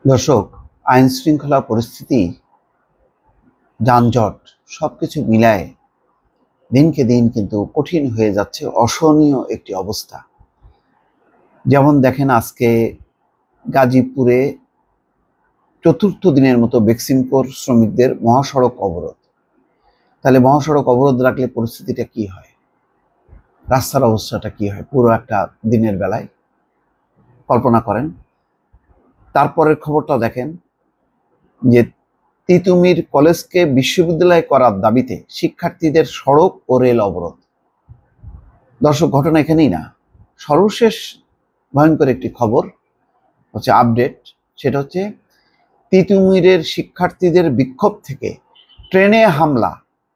দর্শক, আইন শৃঙ্খলা পরিস্থিতি, যানজট সবকিছু মিলায় দিনকে দিন কিন্তু কঠিন হয়ে যাচ্ছে, অসহনীয় একটি অবস্থা। যেমন দেখেন, আজকে গাজীপুরে চতুর্থ দিনের মতো বেক্সিমকোর শ্রমিকদের মহাসড়ক অবরোধ। তাহলে মহাসড়ক অবরোধ রাখলে পরিস্থিতিটা কি হয়, রাস্তার অবস্থাটা কি হয় পুরো একটা দিনের বেলায়, কল্পনা করেন। তারপরের খবরটা দেখেন যে তিতুমির কলেজকে বিশ্ববিদ্যালয় করার দাবিতে শিক্ষার্থীদের সড়ক ও রেল অবরোধ। দর্শক, ঘটনা এখানেই না, সর্বশেষ ভয়ঙ্কর একটি খবর হচ্ছে আপডেট। সেটা হচ্ছে তিতুমিরের শিক্ষার্থীদের বিক্ষোভ থেকে ট্রেনে হামলা,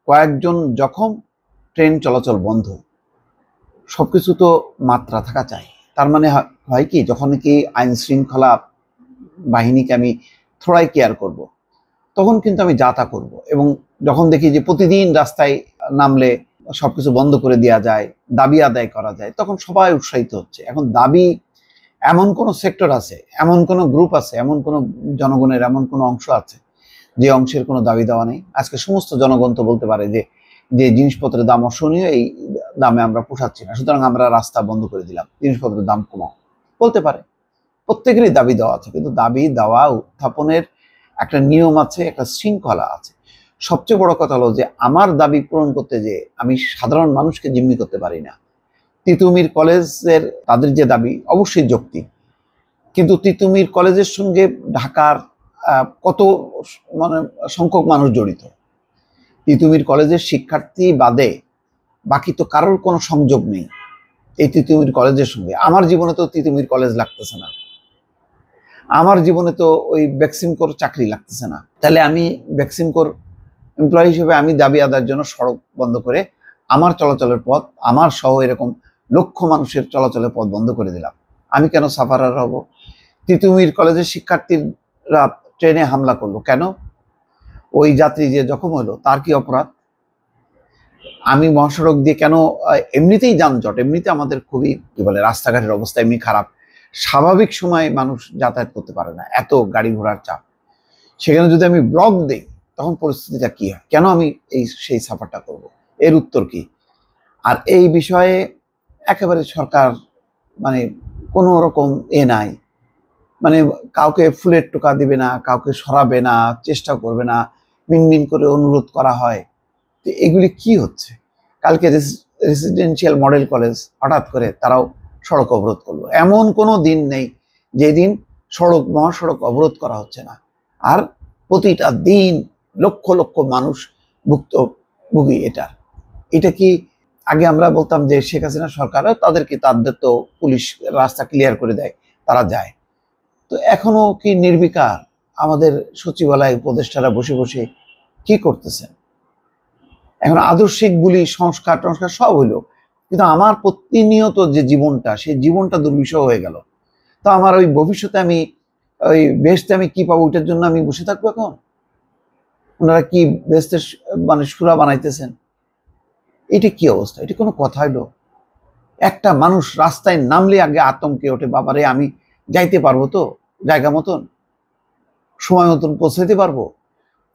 কয়েকজন জখম, ট্রেন চলাচল বন্ধ। সবকিছু তো মাত্রা থাকা চাই। তার মানে হয় কি, যখন কি আইন শৃঙ্খলা বাহিনীকে আমি থোড়াই কেয়ার করব, তখন কিন্তু আমি যা তা করবো। এবং যখন দেখি যে প্রতিদিন রাস্তায় নামলে সবকিছু বন্ধ করে দেওয়া যায়, দাবি আদায় করা যায়, তখন সবাই উৎসাহিত হচ্ছে। এখন দাবি, এমন কোনো সেক্টর আছে, এমন কোনো গ্রুপ আছে, এমন কোনো জনগণের এমন কোনো অংশ আছে যে অংশের কোনো দাবি দেওয়া নেই? আজকে সমস্ত জনগণ তো বলতে পারে যে যে জিনিসপত্রের দাম অসহনীয়, এই দামে আমরা পোষাচ্ছি না, সুতরাং আমরা রাস্তা বন্ধ করে দিলাম, জিনিসপত্রের দাম কমাও, বলতে পারে। প্রত্যেকেরই দাবি দেওয়া আছে, কিন্তু দাবি দেওয়া উত্থাপনের একটা নিয়ম আছে, একটা শৃঙ্খলা আছে। সবচেয়ে বড় কথা হলো যে আমার দাবি পূরণ করতে যে আমি সাধারণ মানুষকে জিম্মি করতে পারি না। তিতুমির কলেজের তাদের যে দাবি অবশ্যই যৌক্তিক, কিন্তু তিতুমির কলেজের সঙ্গে ঢাকার কত মানে সংখ্যক মানুষ জড়িত? তিতুমির কলেজের শিক্ষার্থী বাদে বাকি তো কারোর কোনো সংযোগ নেই এই তিতুমির কলেজের সঙ্গে। আমার জীবনে তো তিতুমির কলেজ লাগতেছে না, আমার জীবনে তো ওই বেক্সিমকোর চাকরি লাগতেছে না। তাহলে আমি বেক্সিমকোর এমপ্লয়ি হিসেবে আমি দাবি আদায়ের জন্য সড়ক বন্ধ করে আমার চলাচলের পথ, আমার সহ এরকম লক্ষ মানুষের চলাচলের পথ বন্ধ করে দিলাম। আমি কেন সাফারার হব? তিতুমির কলেজের শিক্ষার্থীরা ট্রেনে হামলা করলো কেন? ওই যাত্রী যে জখম হলো তার কি অপরাধ? আমি মহাসড়ক দিয়ে কেন? এমনিতেই যানজট, এমনিতে আমাদের খুবই কি বলে, রাস্তাঘাটের অবস্থা এমনি খারাপ, স্বাভাবিক সময় মানুষ যাতায়াত করতে পারে না, এত গাড়ি ঘোড়ার চাপ। সেখানে যদি আমি ব্লক দেই, তখন পরিস্থিতিটা কি হয়? কেন আমি সেই সাফারটা করব? এর উত্তর কি? আর এই বিষয়ে একেবারে সরকার মানে কোনো রকম নাই, মানে কাউকে ফুলের টোকা দিবে না, কাউকে সরাবে না, চেষ্টা করবে না, মিনমিন করে অনুরোধ করা হয়। তো এগুলি কি হচ্ছে? কালকে রেসিডেন্সিয়াল মডেল কলেজ হঠাৎ করে তারাও সড়ক অবরোধ করলো। এমন কোনো দিন নেই যেদিন মহাসড়ক অবরোধ করা হচ্ছে না। আর প্রতিটা দিন লক্ষ লক্ষ মানুষ ভুক্তভোগী। এটা কি আগে আমরা বলতাম যে শেখ হাসিনা সরকার, তাদের তো পুলিশ রাস্তা ক্লিয়ার করে দেয়, তারা যায়। তো এখনো কি নির্বিকার আমাদের সচিবালয় উপদেষ্টারা বসে বসে কি করতেছেন? এখন আদর্শিক বলি, সংস্কার টংস্কার সব হইলো, কিন্তু আমার প্রতিনিয়ত যে জীবনটা, সেই জীবনটা দুর্বিষহ হয়ে গেল। তো আমার ওই ভবিষ্যতে আমি ওই বেহেশতে আমি কি পাবো, ওইটার জন্য আমি বসে থাকবো? এখন ওনারা কি বেহেশতের মানে সুরা বানাইতেছেন? এটা কি অবস্থা? এটা কোনো কথা হইলো? একটা মানুষ রাস্তায় নামলে আগে আতঙ্কে ওঠে, বাবারে আমি যাইতে পারবো তো জায়গা মতন, সময় মতন পৌঁছাইতে পারবো?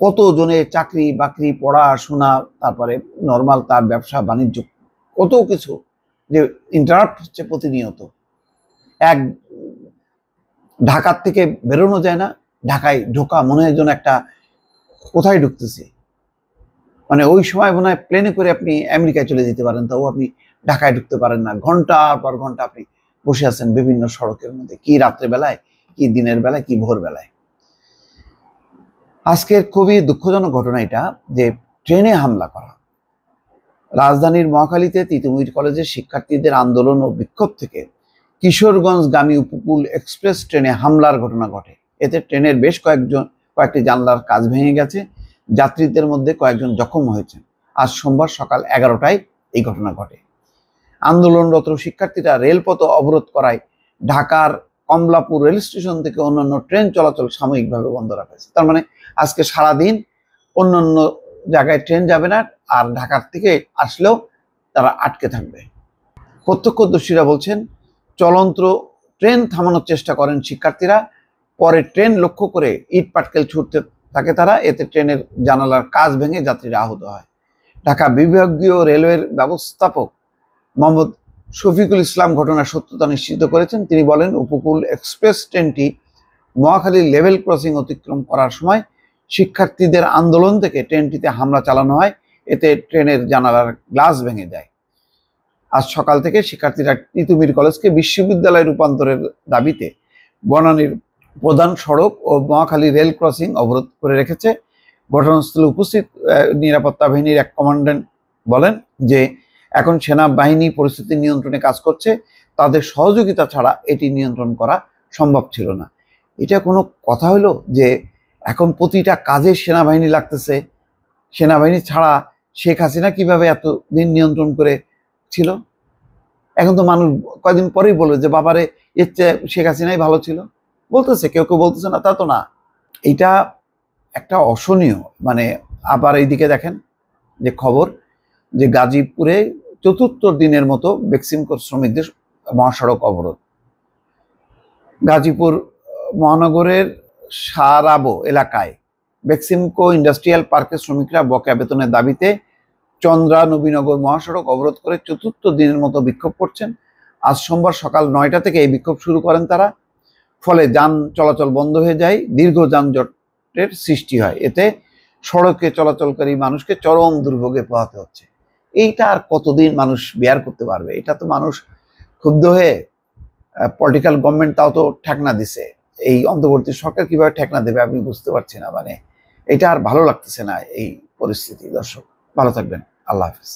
কত জনের চাকরি বাকরি, পড়াশোনা, তারপরে নর্মাল তার ব্যবসা বাণিজ্য, কত কিছু যে ইন্টারাপ্ট হচ্ছে প্রতিনিয়ত। এক ঢাকার থেকে বেরোনো যায় না, ঢাকায় ঢোকা মনে হয় যেন একটা কোথায় ঢুকতেছে। মানে ওই সময় মনে হয় প্লেনে করে আপনি আমেরিকায় চলে যেতে পারেন, তাও আপনি ঢাকায় ঢুকতে পারেন না। ঘন্টার পর ঘন্টা আপনি বসে আছেন বিভিন্ন সড়কের মধ্যে, কি রাত্রে বেলায়, কি দিনের বেলায়, কি ভোর বেলায়। আজকের খুবই দুঃখজনক ঘটনা এটা, যে ট্রেনে হামলা করা। রাজধানীর মহাখালীতে তিতুমির কলেজের শিক্ষার্থীদের আন্দোলন ও বিক্ষোভ থেকে কিশোরগঞ্জগামী উপকূল এক্সপ্রেস ট্রেনে হামলার ঘটনা ঘটে। এতে ট্রেনের বেশ কয়েকটি জানলার কাচ ভেঙে গেছে, যাত্রীদের মধ্যে কয়েকজন জখম হয়েছেন। আজ সোমবার সকাল 11টায় এই ঘটনা ঘটে। আন্দোলনরত শিক্ষার্থীরা রেলপথ অবরোধ করায় ঢাকার কমলাপুর রেল স্টেশন থেকে অন্যান্য ট্রেন চলাচল সাময়িকভাবে বন্ধ রাখা হয়েছে। তার মানে আজকে সারাদিন অন্যান্য জায়গায় ট্রেন যাবে না, আর ঢাকার থেকে আসলেও তারা আটকে থাকবে। প্রত্যক্ষদর্শীরা বলছেন, চলন্ত ট্রেন থামানোর চেষ্টা করেন শিক্ষার্থীরা, পরে ট্রেন লক্ষ্য করে ইট পাটকেল ছুটতে থাকে তারা, এতে ট্রেনের জানালার কাঁচ ভেঙে যাত্রীরা আহত হয়। ঢাকা বিভাগীয় রেলওয়ের ব্যবস্থাপক মোহাম্মদ শফিকুল ইসলাম ঘটনার সত্যতা নিশ্চিত করেছেন। তিনি বলেন, উপকূল এক্সপ্রেস ট্রেনটি মহাখালী লেভেল ক্রসিং অতিক্রম করার সময় শিক্ষার্থীদের আন্দোলন থেকে ট্রেনটিতে হামলা চালানো হয়, এতে ট্রেনের জানালার গ্লাস ভেঙে যায়। আজ সকাল থেকে শিক্ষার্থীরা তিতুমির কলেজকে বিশ্ববিদ্যালয়ে রূপান্তরের দাবিতে বনানীর প্রধান সড়ক ও মহাখালী রেল ক্রসিং অবরোধ করে রেখেছে। ঘটনাস্থলে উপস্থিত নিরাপত্তা বাহিনীর এক কমান্ড্যান্ট বলেন যে, এখন সেনাবাহিনী পরিস্থিতি নিয়ন্ত্রণে কাজ করছে, তাদের সহযোগিতা ছাড়া এটি নিয়ন্ত্রণ করা সম্ভব ছিল না। এটা কোনো কথা হলো যে এখন প্রতিটা কাজে সেনাবাহিনী লাগতেছে? সেনাবাহিনী ছাড়া শেখ হাসিনা কিভাবে এতদিন নিয়ন্ত্রণ করে ছিল? এখন তো মানুষ কয়েকদিন পরেই বলবে যে বাবারে, এর চেয়ে শেখ হাসিনাই ভালো ছিল। বলতেছে, কেউ কেউ বলতেছে না, তা তো না। এটা একটা অসহনীয়। মানে আবার এইদিকে দেখেন যে খবর, যে গাজীপুরে চতুর্থ দিনের মতো বেক্সিমকো শ্রমিকদের মহাসড়ক অবরোধ। গাজীপুর মহানগরের সারাবো এলাকায় বেক্সিমকো ইন্ডাস্ট্রিয়াল পার্কের শ্রমিকরা বকেয়া বেতনের দাবিতে চন্দ্রা নবীনগর মহাসড়ক অবরোধ করে চতুর্থ দিনের মতো বিক্ষোভ করছেন। আজ সোমবার সকাল 9টা থেকে এই বিক্ষোভ শুরু করেন তারা। ফলে যান চলাচল বন্ধ হয়ে যায়, দীর্ঘ যানজটের সৃষ্টি হয়। এতে সড়কে চলাচলকারী মানুষকে চরম দুর্ভোগে পোহাতে হচ্ছে। এইটা আর কতদিন মানুষ বেয়ার করতে পারবে? এটা তো মানুষ ক্ষুব্ধ হয়ে পলিটিক্যাল গভর্নমেন্ট তাও তো ঠেকনা দিছে, এই অন্তর্বর্তী সরকার কিভাবে ঠেকনা দেবে আমি বুঝতে পারছি না। মানে এটা আর ভালো লাগতেছে না এই পরিস্থিতি। দর্শক ভালো থাকবেন, আল্লাহ হাফিজ।